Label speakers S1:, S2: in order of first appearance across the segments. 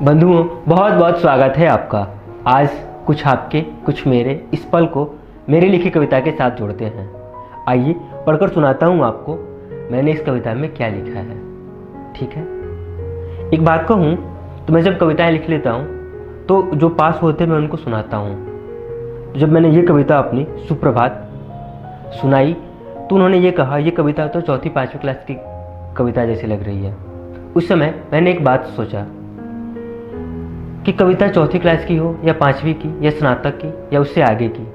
S1: बंधुओं, बहुत बहुत स्वागत है आपका। आज कुछ आपके कुछ मेरे इस पल को मेरी लिखी कविता के साथ जोड़ते हैं। आइए पढ़कर सुनाता हूँ आपको मैंने इस कविता में क्या लिखा है। ठीक है, एक बात कहूँ तो मैं जब कविताएं लिख लेता हूँ तो जो पास होते मैं उनको सुनाता हूँ। जब मैंने ये कविता अपनी सुप्रभात सुनाई तो उन्होंने ये कहा, ये कविता तो चौथी पाँचवीं क्लास की कविता जैसी लग रही है। उस समय मैंने एक बात सोचा कि कविता चौथी क्लास की हो या पाँचवीं की या स्नातक की या उससे आगे की,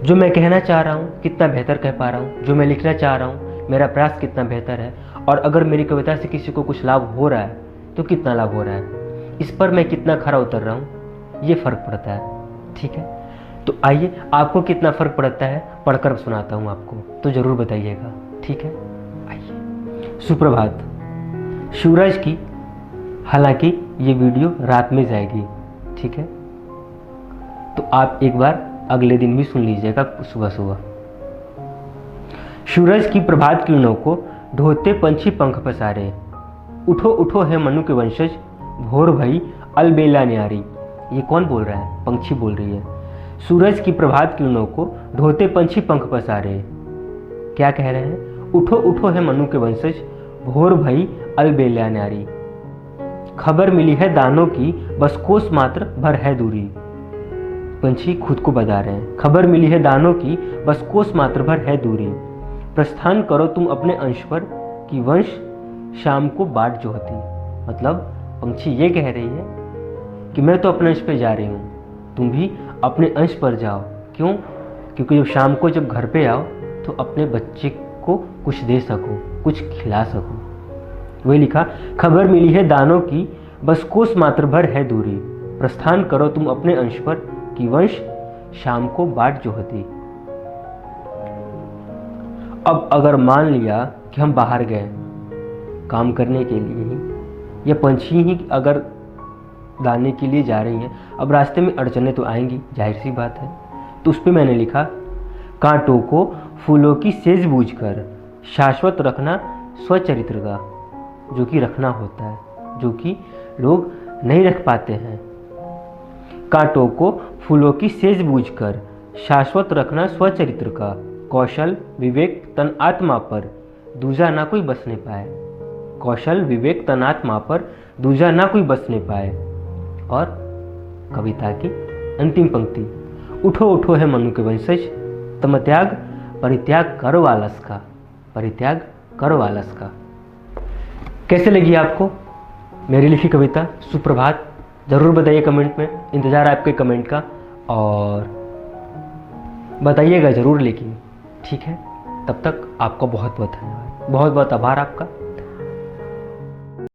S1: जो मैं कहना चाह रहा हूँ कितना बेहतर कह पा रहा हूँ, जो मैं लिखना चाह रहा हूँ मेरा प्रयास कितना बेहतर है, और अगर मेरी कविता से किसी को कुछ लाभ हो रहा है तो कितना लाभ हो रहा है, इस पर मैं कितना खरा उतर रहा हूँ, ये फ़र्क पड़ता है। ठीक है, तो आइए आपको कितना फ़र्क पड़ता है पढ़कर सुनाता हूँ आपको, तो ज़रूर बताइएगा। ठीक है, आइए। सुप्रभात। सूरज की, हालांकि ये वीडियो रात में जाएगी, ठीक है, तो आप एक बार अगले दिन भी सुन लीजिएगा सुबह सुबह। सूरज की प्रभात किरणों को ढोते पंछी पंख पसारे, उठो उठो है मनु के वंशज, भोर भई अलबेला न्यारी। ये कौन बोल रहा है? पंछी बोल रही है। सूरज की प्रभात किरणों को ढोते पंछी पंख पसारे, क्या कह रहे हैं? उठो उठो है मनु के वंशज, भोर भई अलबेला न्यारी। खबर मिली है दानों की, बस कोस मात्र भर है दूरी। पंछी खुद को बता रहे हैं, खबर मिली है दानों की, बस कोस मात्र भर है दूरी। प्रस्थान करो तुम अपने अंश पर, कि वंश शाम को बाट जोहती। मतलब पंछी ये कह रही है कि मैं तो अपने अंश पे जा रही हूँ, तुम भी अपने अंश पर जाओ। क्यों? क्योंकि जब शाम को जब घर पे आओ तो अपने बच्चे को कुछ दे सको, कुछ खिला सको। वही लिखा, खबर मिली है दानों की, बस कोस मात्र भर है दूरी। प्रस्थान करो तुम अपने अंश पर, कि वंश शाम को बाट जोहती। अब अगर मान लिया कि हम बाहर गए काम करने के लिए ही, या पंछी ही अगर दाने के लिए जा रही हैं, अब रास्ते में अड़चने तो आएंगी, जाहिर सी बात है। तो उस पर मैंने लिखा, कांटों को फूलों की सेज बूझकर शाश्वत रखना स्वचरित्र का, जो कि रखना होता है, जो कि लोग नहीं रख पाते हैं। कांटों को फूलों की सेज बूझकर शाश्वत रखना स्वचरित्र का, कौशल विवेक तन आत्मा पर दूजा ना कोई बसने पाए। कौशल विवेक तन आत्मा पर दूजा ना कोई बसने पाए। और कविता की अंतिम पंक्ति, उठो उठो है मनु के वंशज, तम त्याग परित्याग करो आलस का, परित्याग करो आलस का। कैसे लगी आपको मेरी लिखी कविता सुप्रभात? ज़रूर बताइए कमेंट में, इंतज़ार है आपके कमेंट का, और बताइएगा ज़रूर। लेकिन ठीक है, तब तक आपका बहुत बहुत धन्यवाद, बहुत बहुत आभार आपका।